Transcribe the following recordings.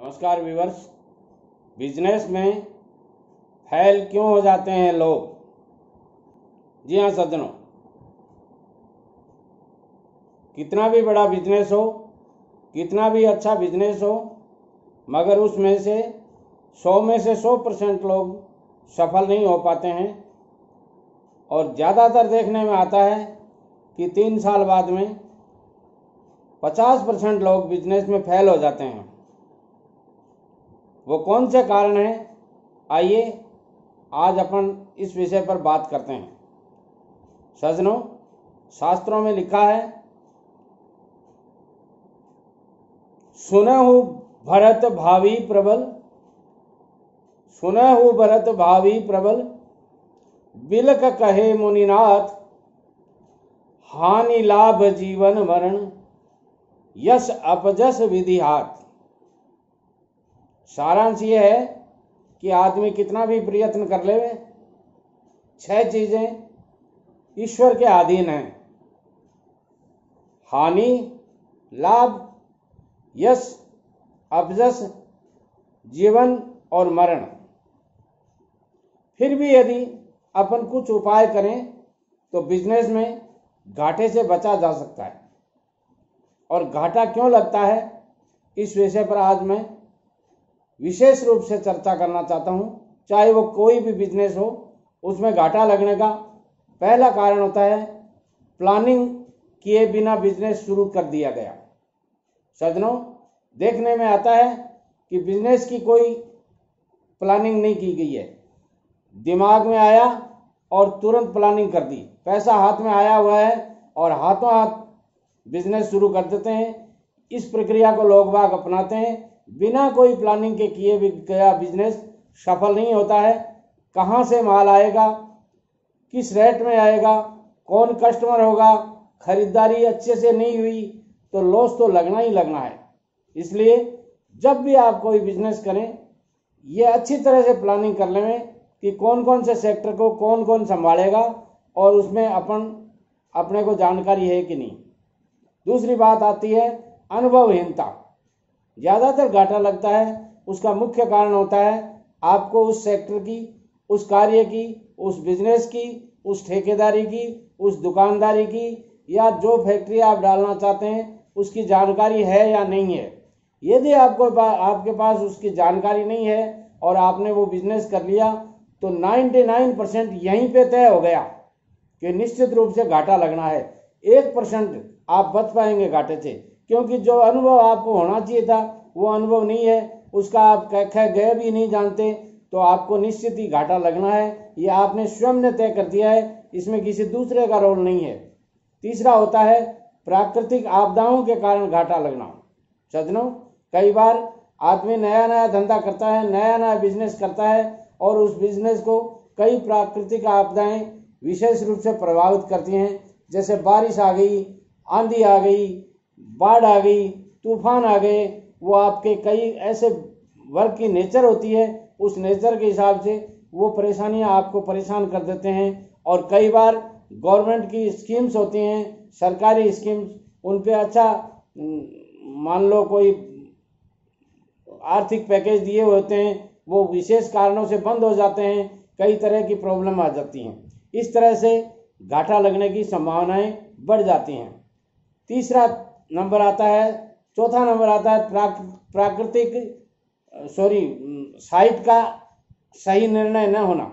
नमस्कार viewers. Business में fail क्यों हो जाते हैं लोग? जी हाँ सज्जनों, कितना भी बड़ा बिजनेस हो, कितना भी अच्छा बिजनेस हो, मगर उसमें से 100 में से 100% लोग सफल नहीं हो पाते हैं। और ज़्यादातर देखने में आता है कि 3 साल बाद में 50% लोग बिजनेस में फेल हो जाते हैं। वो कौन से कारण हैं? आइए आज अपन इस विषय पर बात करते हैं। सज्जनों, शास्त्रों में लिखा है, सुनहु भरत भावी प्रबल, सुनहु भरत भावी प्रबल, बिलक कहे मुनिनाथ, हानि लाभ जीवन मरण, यश अपजस विधि हाथ। सारांश ये है कि आदमी कितना भी प्रयत्न कर ले, 6 चीजें ईश्वर के अधीन हैं: हानि, लाभ, यश, अपजस, जीवन और मरण। फिर भी यदि अपन कुछ उपाय करें तो बिजनेस में घाटे से बचा जा सकता है। और घाटा क्यों लगता है, इस विषय पर आज मैं विशेष रूप से चर्चा करना चाहता हूं। चाहे वो कोई भी बिजनेस हो, उसमें घाटा लगने का पहला कारण होता है प्लानिंग किए बिना बिजनेस शुरू कर दिया गया। सज्जनों, देखने में आता है कि बिजनेस की कोई प्लानिंग नहीं की गई है। दिमाग में आया और तुरंत प्लानिंग कर दी, पैसा हाथ में आया हुआ है और हाथों हाथ बिजनेस शुरू कर देते हैं। इस प्रक्रिया को लोग बाग अपनाते हैं। बिना कोई प्लानिंग के किए गया बिजनेस सफल नहीं होता है। कहाँ से माल आएगा, किस रेट में आएगा, कौन कस्टमर होगा, खरीदारी अच्छे से नहीं हुई तो लॉस तो लगना ही लगना है। इसलिए जब भी आप कोई बिजनेस करें, ये अच्छी तरह से प्लानिंग कर लें कि कौन कौन से सेक्टर को कौन कौन संभालेगा और उसमें अपने को जानकारी है कि नहीं। दूसरी बात आती है अनुभवहीनता। ज़्यादातर घाटा लगता है, उसका मुख्य कारण होता है आपको उस सेक्टर की, उस कार्य की, उस बिजनेस की, उस ठेकेदारी की, उस दुकानदारी की, या जो फैक्ट्री आप डालना चाहते हैं उसकी जानकारी है या नहीं है। यदि आपके पास उसकी जानकारी नहीं है और आपने वो बिजनेस कर लिया तो 99% यहीं पे तय हो गया कि निश्चित रूप से घाटा लगना है। 1% आप बच पाएंगे घाटे से, क्योंकि जो अनुभव आपको होना चाहिए था वो अनुभव नहीं है, उसका आप कह गए भी नहीं जानते, तो आपको निश्चित ही घाटा लगना है। ये आपने स्वयं ने तय कर दिया है, इसमें किसी दूसरे का रोल नहीं है। तीसरा होता है प्राकृतिक आपदाओं के कारण घाटा लगना। सज्जनों, कई बार आदमी नया नया धंधा करता है, नया नया बिजनेस करता है और उस बिजनेस को कई प्राकृतिक आपदाएं विशेष रूप से प्रभावित करती हैं। जैसे बारिश आ गई, आंधी आ गई, बाढ़ आ गई, तूफान आ गए। वो आपके कई ऐसे वर्क की नेचर होती है, उस नेचर के हिसाब से वो परेशानियां आपको परेशान कर देते हैं। और कई बार गवर्नमेंट की स्कीम्स होती हैं, सरकारी स्कीम्स, उन पे अच्छा मान लो कोई आर्थिक पैकेज दिए होते हैं, वो विशेष कारणों से बंद हो जाते हैं, कई तरह की प्रॉब्लम आ जाती हैं। इस तरह से घाटा लगने की संभावनाएं बढ़ जाती हैं। चौथा नंबर आता है साइट का सही निर्णय न होना,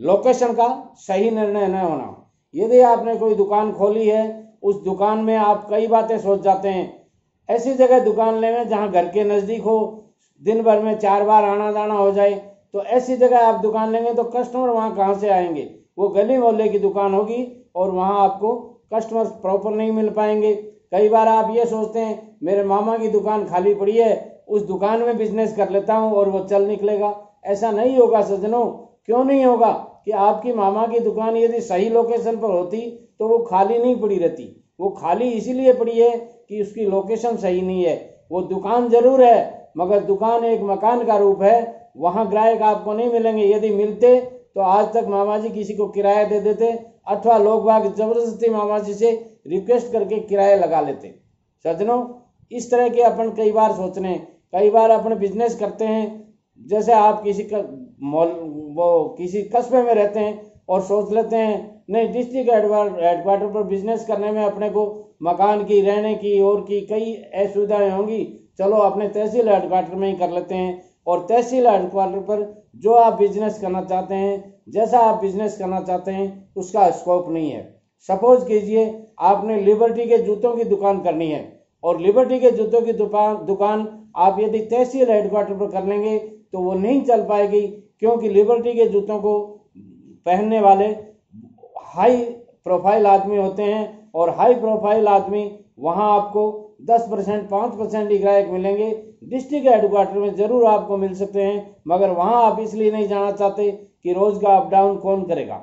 लोकेशन का सही निर्णय न होना। यदि आपने कोई दुकान खोली है, उस दुकान में आप कई बातें सोच जाते हैं। ऐसी जगह दुकान लें जहां घर के नजदीक हो, दिन भर में 4 बार आना जाना हो जाए, तो ऐसी जगह आप दुकान लेंगे तो कस्टमर वहां कहां से आएंगे? वो गली मोहल्ले की दुकान होगी और वहां आपको कस्टमर प्रॉपर नहीं मिल पाएंगे। कई बार आप ये सोचते हैं मेरे मामा की दुकान खाली पड़ी है, उस दुकान में बिजनेस कर लेता हूं और वो चल निकलेगा। ऐसा नहीं होगा सज्जनों। क्यों नहीं होगा? कि आपकी मामा की दुकान यदि सही लोकेशन पर होती तो वो खाली नहीं पड़ी रहती। वो खाली इसीलिए पड़ी है कि उसकी लोकेशन सही नहीं है। वो दुकान जरूर है, मगर दुकान एक मकान का रूप है, वहां ग्राहक आपको नहीं मिलेंगे। यदि मिलते तो आज तक मामा जी किसी को किराया दे देते, अथवा लोग बाग जबरदस्ती मामा जी से रिक्वेस्ट करके किराया लगा लेते। सज्जनों, इस तरह के अपन कई बार सोच रहे हैं। कई बार अपने बिजनेस करते हैं, जैसे आप किसी किसी कस्बे में रहते हैं और सोच लेते हैं नहीं डिस्ट्रिक्ट हेडक्वार्टर पर बिजनेस करने में अपने को मकान की, रहने की और की कई असुविधाएं होंगी, चलो अपने तहसील हेडक्वार्टर में ही कर लेते हैं। और तहसील हेडक्वार्टर पर जो आप बिजनेस करना चाहते हैं, जैसा आप बिजनेस करना चाहते हैं, उसका स्कोप नहीं है। सपोज कीजिए आपने लिबर्टी के जूतों की दुकान करनी है और लिबर्टी के जूतों की दुकान आप यदि तहसील हेडक्वार्टर पर कर लेंगे तो वो नहीं चल पाएगी, क्योंकि लिबर्टी के जूतों को पहनने वाले हाई प्रोफाइल आदमी होते हैं और हाई प्रोफाइल आदमी वहां आपको 10% 5% ही ग्राहक मिलेंगे। डिस्ट्रिक्ट हेडक्वार्टर में जरूर आपको मिल सकते हैं, मगर वहां आप इसलिए नहीं जाना चाहते कि रोज का अप डाउन कौन करेगा,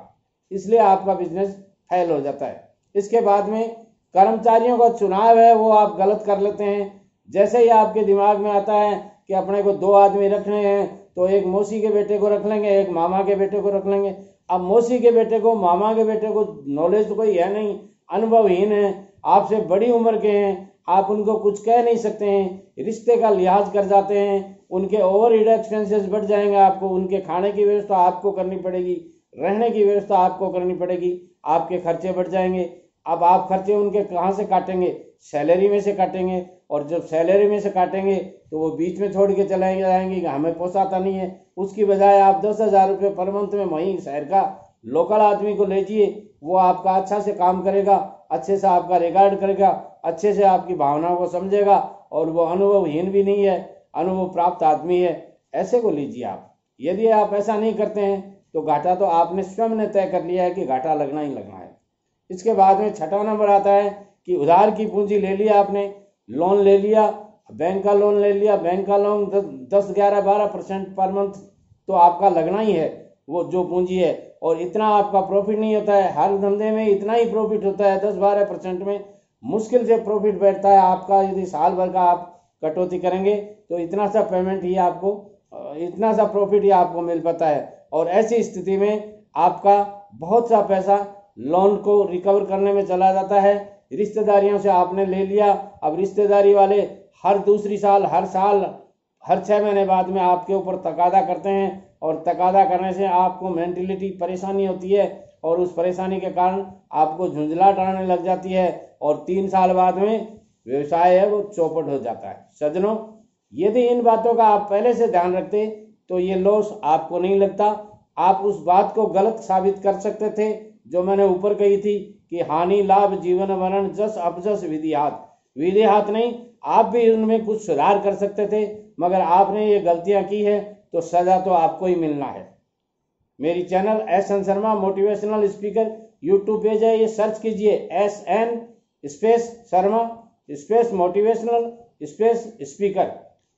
इसलिए आपका बिजनेस फेल हो जाता है। इसके बाद में कर्मचारियों का चुनाव है वो आप गलत कर लेते हैं। जैसे ही आपके दिमाग में आता है कि अपने को 2 आदमी रखने हैं तो एक मौसी के बेटे को रख लेंगे, एक मामा के बेटे को रख लेंगे। अब मौसी के बेटे को, मामा के बेटे को नॉलेज तो कोई है नहीं, अनुभवहीन है, आपसे बड़ी उम्र के हैं, आप उनको कुछ कह नहीं सकते हैं, रिश्ते का लिहाज कर जाते हैं, उनके ओवरहेड एक्सपेंसेस बढ़ जाएंगे, आपको उनके खाने की व्यवस्था आपको करनी पड़ेगी, रहने की व्यवस्था आपको करनी पड़ेगी, आपके खर्चे बढ़ जाएंगे। अब आप खर्चे उनके कहाँ से काटेंगे? सैलरी में से काटेंगे, और जब सैलरी में से काटेंगे तो वो बीच में छोड़ के चले जाएंगे कि हमें पोसाता नहीं है। उसकी बजाय आप 10,000 रुपये पर मंथ में वहीं शहर का लोकल आदमी को लीजिए, वो आपका अच्छा से काम करेगा, अच्छे से आपका रिगार्ड करेगा, अच्छे से आपकी भावनाओं को समझेगा, और वो अनुभवहीन भी नहीं है, अनुभव प्राप्त आदमी है, ऐसे को लीजिए आप। यदि आप ऐसा नहीं करते हैं तो घाटा तो आपने स्वयं ने तय कर लिया है कि घाटा लगना ही लगना है। इसके बाद में छठा नंबर आता है कि उधार की पूंजी ले लिया आपने, लोन ले लिया, बैंक का लोन ले लिया, बैंक का लोन 10, 11, 12% पर मंथ तो आपका लगना ही है वो जो पूंजी है, और इतना आपका प्रॉफिट नहीं होता है। हर धंधे में इतना ही प्रॉफिट होता है, 10-12% में मुश्किल से प्रॉफिट बैठता है आपका। यदि साल भर का आप कटौती करेंगे तो इतना सा पेमेंट ही आपको, इतना सा प्रॉफिट ही आपको मिल पाता है, और ऐसी स्थिति में आपका बहुत सा पैसा लोन को रिकवर करने में चला जाता है। रिश्तेदारियों से आपने ले लिया, अब रिश्तेदारी वाले हर दूसरी साल, हर साल, हर 6 महीने बाद में आपके ऊपर तकादा करते हैं, और तकादा करने से आपको मेंटलिटी परेशानी होती है, और उस परेशानी के कारण आपको झुंझलाहट आने लग जाती है, और 3 साल बाद में व्यवसाय है वो चौपट हो जाता है। सज्जनों, यदि इन बातों का आप पहले से ध्यान रखते तो ये लॉस आपको नहीं लगता। आप उस बात को गलत साबित कर सकते थे जो मैंने ऊपर कही थी कि हानि लाभ जीवन मरण जस अपजस विधि हाथ नहीं, आप भी उनमें कुछ सुधार कर सकते थे, मगर आपने ये गलतियां की है तो सजा तो आपको ही मिलना है। मेरी channel SN Sharma motivational speaker YouTube page है, ये सर्च कीजिए SN space Sharma space motivational space speaker,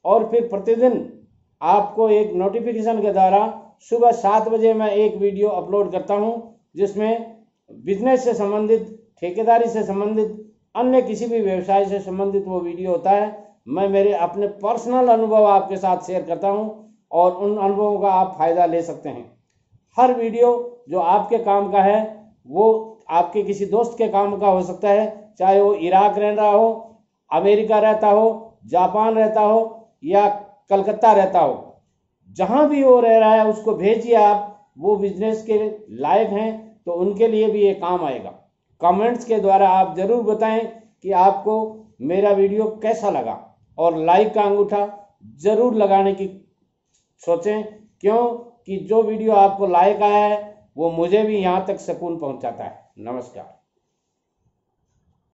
और फिर प्रतिदिन आपको एक नोटिफिकेशन के द्वारा सुबह 7 बजे मैं एक वीडियो अपलोड करता हूं, जिसमें बिजनेस से संबंधित, ठेकेदारी से संबंधित, अन्य किसी भी व्यवसाय से संबंधित वो वीडियो होता है। मैं मेरे अपने पर्सनल अनुभव आपके साथ शेयर करता हूं, और उन अनुभवों का आप फायदा ले सकते हैं। हर वीडियो जो आपके काम का है वो आपके किसी दोस्त के काम का हो सकता है, चाहे वो इराक रह रहा हो, अमेरिका रहता हो, जापान रहता हो या कलकत्ता रहता हो, जहां भी वो रह रहा है उसको भेजिए आप। वो बिजनेस के लायक हैं तो उनके लिए भी ये काम आएगा। कमेंट्स के द्वारा आप जरूर बताएं कि आपको मेरा वीडियो कैसा लगा, और लाइक का अंगूठा जरूर लगाने की सोचें, क्यों कि जो वीडियो आपको लाइक आया है वो मुझे भी यहाँ तक सुकून पहुँचाता है। नमस्कार।